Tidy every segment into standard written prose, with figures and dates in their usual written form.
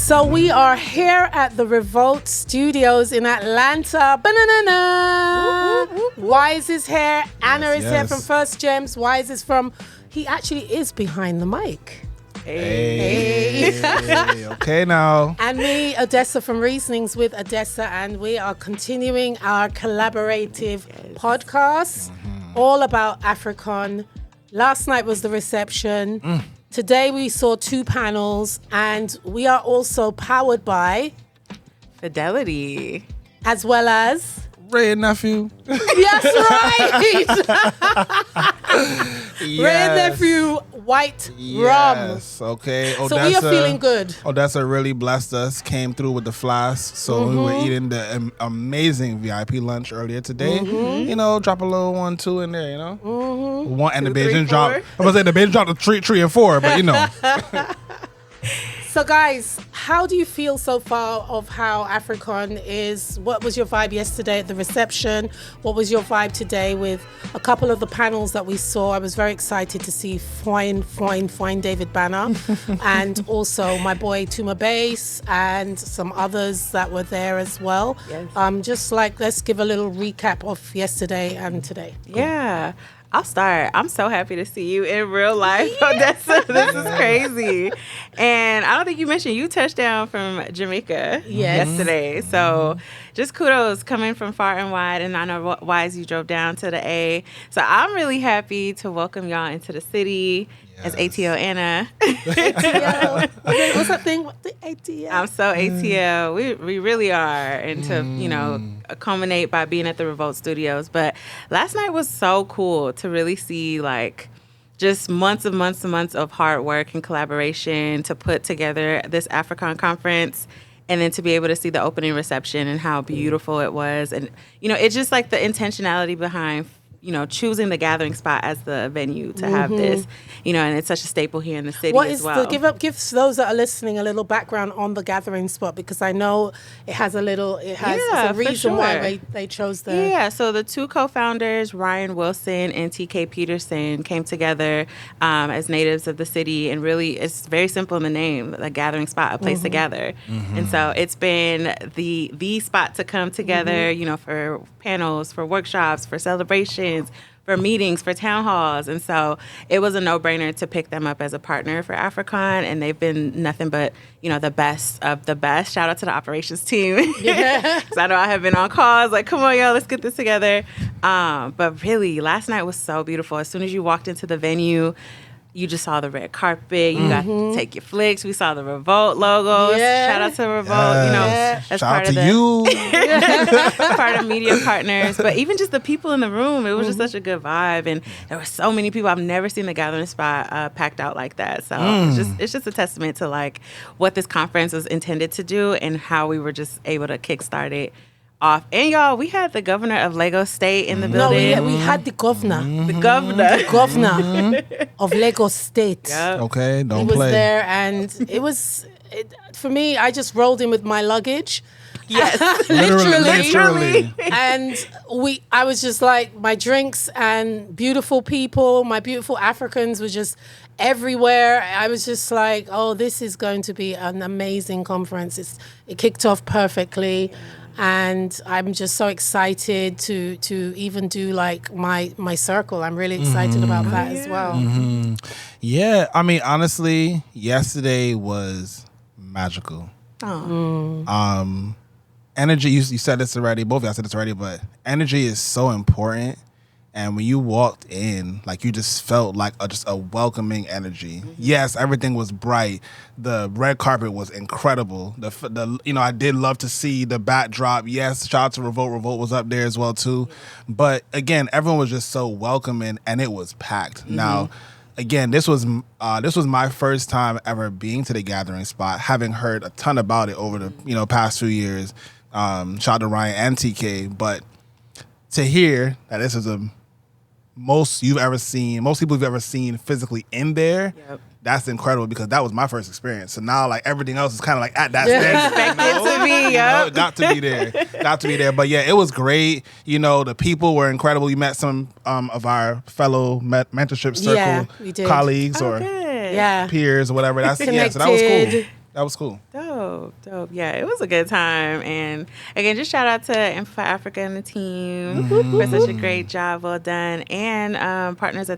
So we are here at the REVOLT Studios in Atlanta. Banana. Wise is here. Anna is here from First Gems. Wise is from... He actually is behind the mic. Hey. Okay now. And me, Odessa from Reasonings with Odessa, and we are continuing our collaborative podcast all about AFRICON. Last night was the reception. Today we saw 2 panels, and we are also powered by Fidelity, as well as Ray and Nephew. Yes, right. Ray and Nephew white rum. Yes, okay. So we are feeling good. Odessa really blessed us, came through with the flask. So we were eating the amazing VIP lunch earlier today. You know, drop a little 1, 2 in there, you know. One and 2, the Beijing dropped. I was saying the Beijing dropped the 3 and 4, but you know. So guys, how do you feel so far of how AFRICON is? What was your vibe yesterday at the reception? What was your vibe today with a couple of the panels that we saw? I was very excited to see fine David Banner and also my boy Tuma Basa and some others that were there as well. Yes. Just like, let's give a little recap of yesterday and today. Yeah. I'll start. I'm so happy to see you in real life, Odessa. This is crazy. And I don't think you mentioned you touched down from Jamaica yesterday. So just kudos coming from far and wide. And I know Wise, you drove down to the A. So I'm really happy to welcome y'all into the city. As ATL Anna. ATL. What's that thing? The ATL. I'm so ATL. We really are. And to, you know, culminate by being at the REVOLT Studios. But last night was so cool to really see, like, just months of hard work and collaboration to put together this AFRICON conference. And then to be able to see the opening reception and how beautiful it was. And, you know, it's just like the intentionality behind, you know, choosing the gathering spot as the venue to have this, you know, and it's such a staple here in the city as well. Give those that are listening a little background on the gathering spot, because I know it has a reason why they chose the... Yeah, so the 2 co-founders, Ryan Wilson and TK Peterson, came together as natives of the city, and really it's very simple in the name, a gathering spot, a place to gather. And so it's been the spot to come together, you know, for panels, for workshops, for celebrations, for meetings, for town halls. And so it was a no-brainer to pick them up as a partner for AFRICON, and they've been nothing but, you know, the best of the best. Shout out to the operations team. Because I know I have been on calls like, come on, y'all, let's get this together. But really, last night was so beautiful. As soon as you walked into the venue, you just saw the red carpet. You got to take your flicks. We saw the REVOLT logos. Shout out to REVOLT. You know, as shout out to you. Part of media partners. But even just the people in the room, it was just such a good vibe. And there were so many people. I've never seen the gathering spot packed out like that. So it's just a testament to like what this conference was intended to do and how we were just able to kickstart it off. And y'all, we had the governor of Lagos State in the building. No, we had the governor. The governor of Lagos State. Yep. Okay, don't play. He play. was there, and it was, for me, I just rolled in with my luggage. Yes. literally. And I was just like, my drinks and beautiful people, my beautiful Africans were just everywhere. I was just like, oh, this is going to be an amazing conference. It kicked off perfectly. And I'm just so excited to even do like my circle. I'm really excited about that as well. Yeah, I mean, honestly, yesterday was magical. Energy, you said this already, both of y'all said this already, but energy is so important. And when you walked in, like, you just felt like just a welcoming energy. Yes, everything was bright. The red carpet was incredible. The you know, I did love to see the backdrop. Yes, shout out to REVOLT. REVOLT was up there as well too. But again, everyone was just so welcoming, and it was packed. Now, again, this was my first time ever being to the gathering spot, having heard a ton about it over the past few years. Shout out to Ryan and TK, but to hear that this is most people you've ever seen physically in there, that's incredible, because that was my first experience. So now, like, everything else is kind of like at that standard. Got to be there. But yeah, it was great. You know, the people were incredible. You met some of our fellow mentorship circle colleagues or peers or whatever. So that was cool. That was cool. Dope. Dope. Yeah, it was a good time. And again, just shout out to Amplify Africa and the team for such a great job. Well done. And partners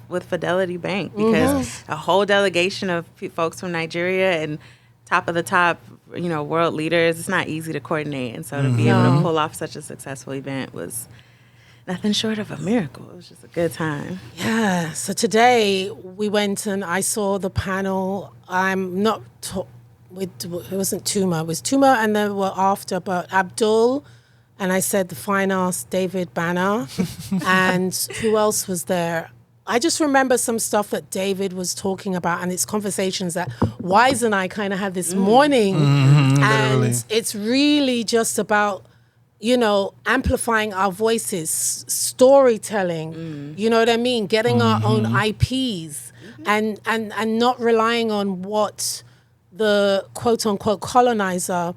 with Fidelity Bank, because a whole delegation of folks from Nigeria and top of the top, world leaders, it's not easy to coordinate. And so to be able to pull off such a successful event was nothing short of a miracle. It was just a good time. Yeah. So today we went and I saw the panel. I'm not it wasn't Tuma. It was Tuma and then were after, but Abdul, and I said the fine artist David Banner, and who else was there? I just remember some stuff that David was talking about, and it's conversations that Wise and I kind of had this morning, and literally. it's really just about amplifying our voices, storytelling, you know what I mean? Getting our own IPs and not relying on what the quote unquote colonizer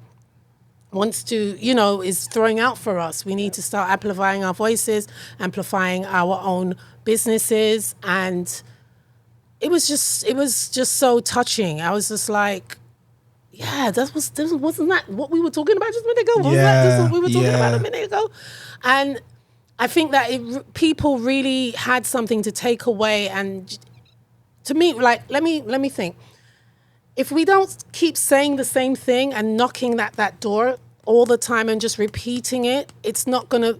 wants to, is throwing out for us. We need to start amplifying our voices, amplifying our own businesses. And it was just so touching. I was just like, yeah, wasn't that what we were talking about just a minute ago? Wasn't that just what we were talking about a minute ago? And I think that people really had something to take away. And to me, like, let me think. If we don't keep saying the same thing and knocking that door all the time and just repeating it, it's not gonna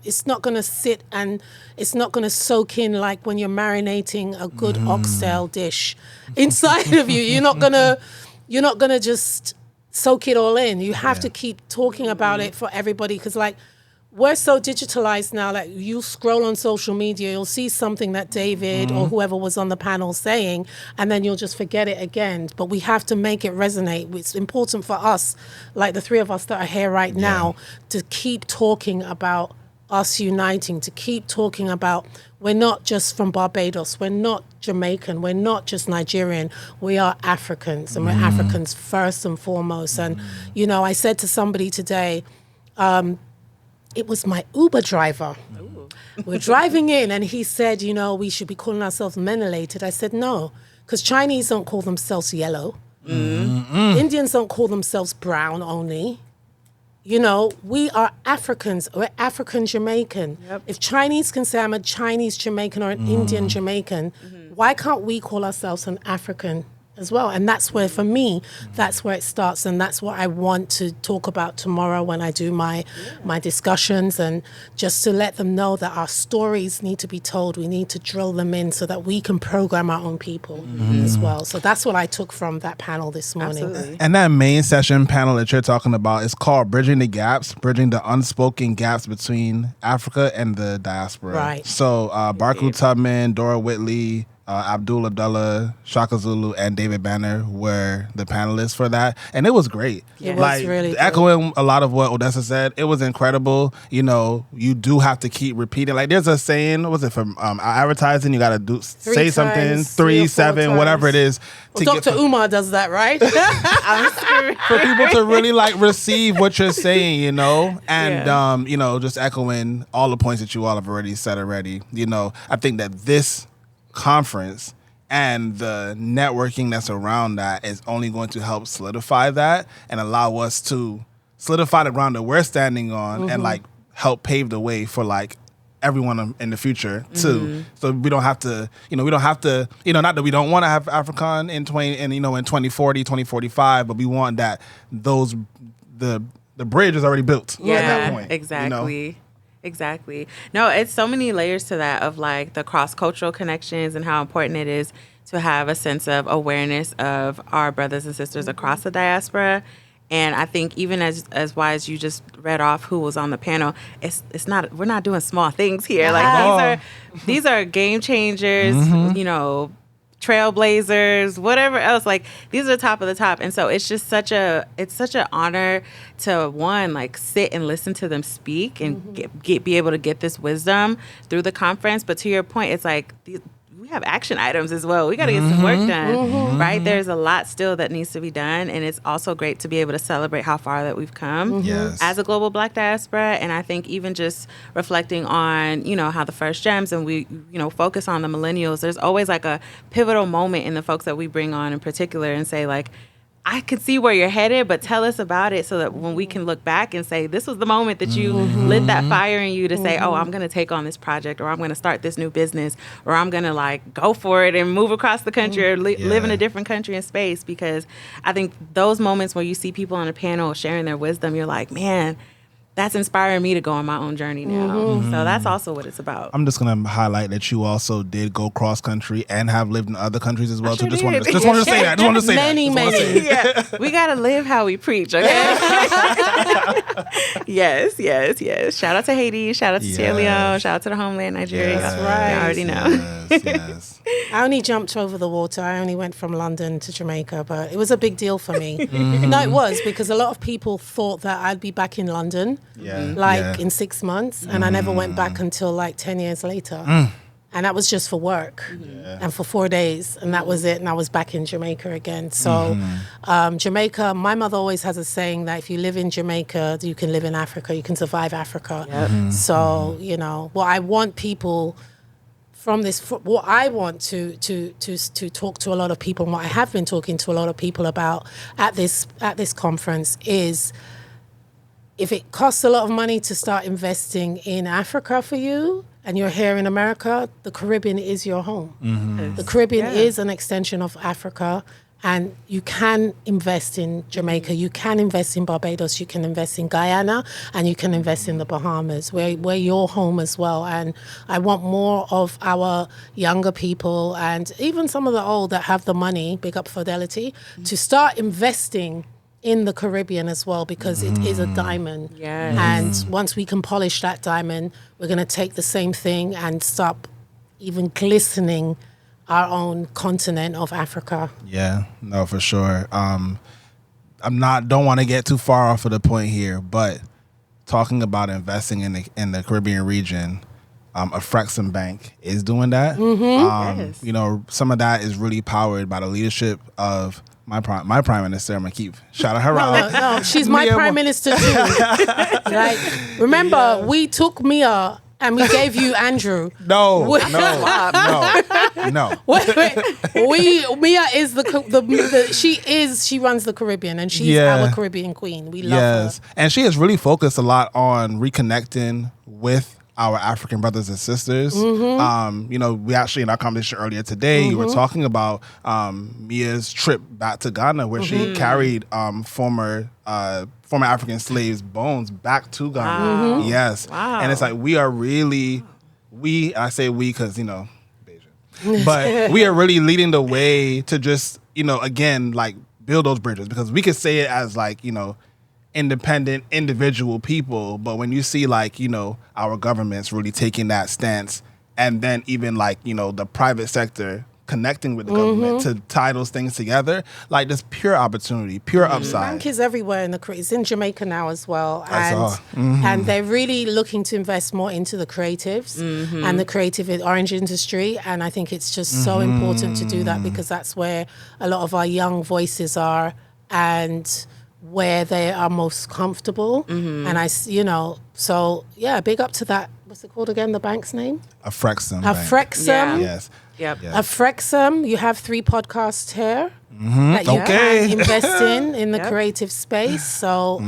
sit and it's not gonna soak in like when you're marinating a good oxtail dish inside of you. You're not gonna just soak it all in. You have to keep talking about it for everybody, because like we're so digitalized now. Like you scroll on social media, you'll see something that David or whoever was on the panel saying, and then you'll just forget it again. But we have to make it resonate. It's important for us, like the three of us that are here right now, to keep talking about us uniting, to keep talking about we're not just from Barbados, we're not Jamaican, we're not just Nigerian, we are Africans, and we're Africans first and foremost. And, I said to somebody today, it was my Uber driver. We're driving in and he said, we should be calling ourselves menelated. I said, no, because Chinese don't call themselves yellow. Indians don't call themselves brown only. We are Africans. We're African Jamaican. Yep. If Chinese can say I'm a Chinese Jamaican or an Indian Jamaican, why can't we call ourselves an African as well? And that's where, for me, that's where it starts, and that's what I want to talk about tomorrow when I do my discussions, and just to let them know that our stories need to be told. We need to drill them in so that we can program our own people as well. So that's what I took from that panel this morning. Absolutely. And that main session panel that you're talking about is called Bridging the Gaps, Bridging the Unspoken Gaps Between Africa and the Diaspora. Right. So Barku Tubman, Dora Whitley, Abdul Abdullah, Shaka Zulu, and David Banner were the panelists for that, and it was great. It was really good. Echoing a lot of what Odessa said, it was incredible. You do have to keep repeating. Like there's a saying, what was it from advertising? You got to say something 3, 7, whatever it is. Well, Dr. Umar does that, right? For people to really like receive what you're saying, and just echoing all the points that you all have already said already. I think that this conference and the networking that's around that is only going to help solidify that and allow us to solidify the ground that we're standing on and like help pave the way for like everyone in the future too. So we don't have to, not that we don't want to have AFRICON in 2040, 2045, but we want that the bridge is already built at that point. Exactly. Exactly. No, it's so many layers to that, of like the cross-cultural connections and how important it is to have a sense of awareness of our brothers and sisters across the diaspora. And I think even as Wise, you just read off who was on the panel, it's not, we're not doing small things here. Like these are game changers, trailblazers, whatever else. Like these are top of the top. And so it's just such an honor to like sit and listen to them speak and be able to get this wisdom through the conference. But to your point, it's like we have action items as well. We got to get some work done, right? There's a lot still that needs to be done. And it's also great to be able to celebrate how far that we've come as a global Black diaspora. And I think even just reflecting on, how the First Gems and we, focus on the millennials, there's always like a pivotal moment in the folks that we bring on in particular and say like, I can see where you're headed, but tell us about it so that when we can look back and say, this was the moment that you lit that fire in you to say, oh, I'm going to take on this project, or I'm going to start this new business, or I'm going to like go for it and move across the country or live in a different country and space. Because I think those moments where you see people on a panel sharing their wisdom, you're like, man, that's inspiring me to go on my own journey now. So that's also what it's about. I'm just gonna highlight that you also did go cross country and have lived in other countries as well. Sure so just did. wanted to say that. Just wanted to say many. Yeah, we gotta live how we preach. Okay. Yes. Shout out to Haiti. Shout out to Sierra Leone. Shout out to the homeland, Nigeria. Yes. That's right. I already know. Yes. I only jumped over the water. I only went from London to Jamaica, but it was a big deal for me. No, it was, because a lot of people thought that I'd be back in London in 6 months, and I never went back until like 10 years later. And that was just for work and for 4 days, and that was it. And I was back in Jamaica again. So Jamaica, my mother always has a saying that if you live in Jamaica, you can live in Africa, you can survive Africa. So, you know, what I want people from this, what I want to talk to a lot of people, and what I have been talking to a lot of people about at this conference is, if it costs a lot of money to start investing in Africa for you, and you're here in America, the Caribbean is your home. The Caribbean is an extension of Africa, and you can invest in Jamaica, you can invest in Barbados, you can invest in Guyana, and you can invest in the Bahamas. We're your home as well. And I want more of our younger people, and even some of the old that have the money, big up Fidelity, to start investing in the Caribbean as well, because it is a diamond. And once we can polish that diamond, we're going to take the same thing and stop even glistening our own continent of Africa. Yeah, no, for sure. Don't want to get too far off of the point here, but talking about investing in the Caribbean region, AFRICON Bank is doing that. You know, some of that is really powered by the leadership of my prime minister, I'm gonna keep shouting her out. No, she's my prime minister too. Like, remember, we took Mia and we gave you Andrew. No. Wait. Mia is she runs the Caribbean, and she's our Caribbean queen. We love her. And she has really focused a lot on reconnecting with our African brothers and sisters. You know, we actually in our conversation earlier today, we were talking about Mia's trip back to Ghana, where she carried former African slaves' bones back to Ghana. Yes. Wow. And it's like I say we because, you know, Beijing. But we are really leading the way to just, you know, again, like build those bridges, because we could say it as like, you know, independent individual people, but when you see like, you know, our government's really taking that stance, and then even like, you know, the private sector connecting with the government to tie those things together, like there's pure opportunity, pure upside. Bank is everywhere in the Caribbean. It's in Jamaica now as well, and they're really looking to invest more into the creatives and the creative orange industry, and I think it's just so important to do that, because that's where a lot of our young voices are, and where they are most comfortable. And so big up to that. What's it called again? The bank's name? AFRICON. AFRICON. Yes. Yep. AFRICON. You have 3 podcasts here that you can invest in the creative space. So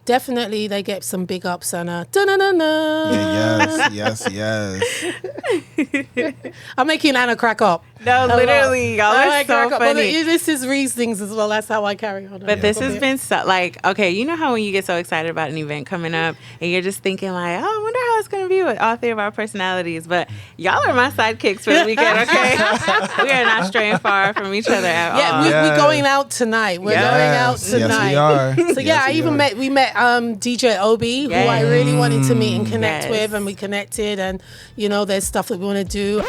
definitely they get some big ups and a da-na-na-na. Yes. I'm making Anna crack up. No, literally, y'all are so funny. But this is reasonings as well. That's how I carry on. But this has been so, like, okay, you know how when you get so excited about an event coming up and you're just thinking like, oh, I wonder how it's going to be with all 3 of our personalities. But y'all are my sidekicks for the weekend, okay? We are not straying far from each other at all. We're going out tonight. We're going out tonight. Yes, we are. So we met DJ Obi, who I really wanted to meet and connect with, and we connected, and you know, there's stuff that we want to do.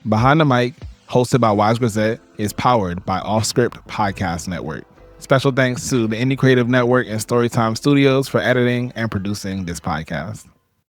Behind the Mic, hosted by Wise Grisette, is powered by Offscript Podcast Network. Special thanks to the Indie Creative Network and Storytime Studios for editing and producing this podcast.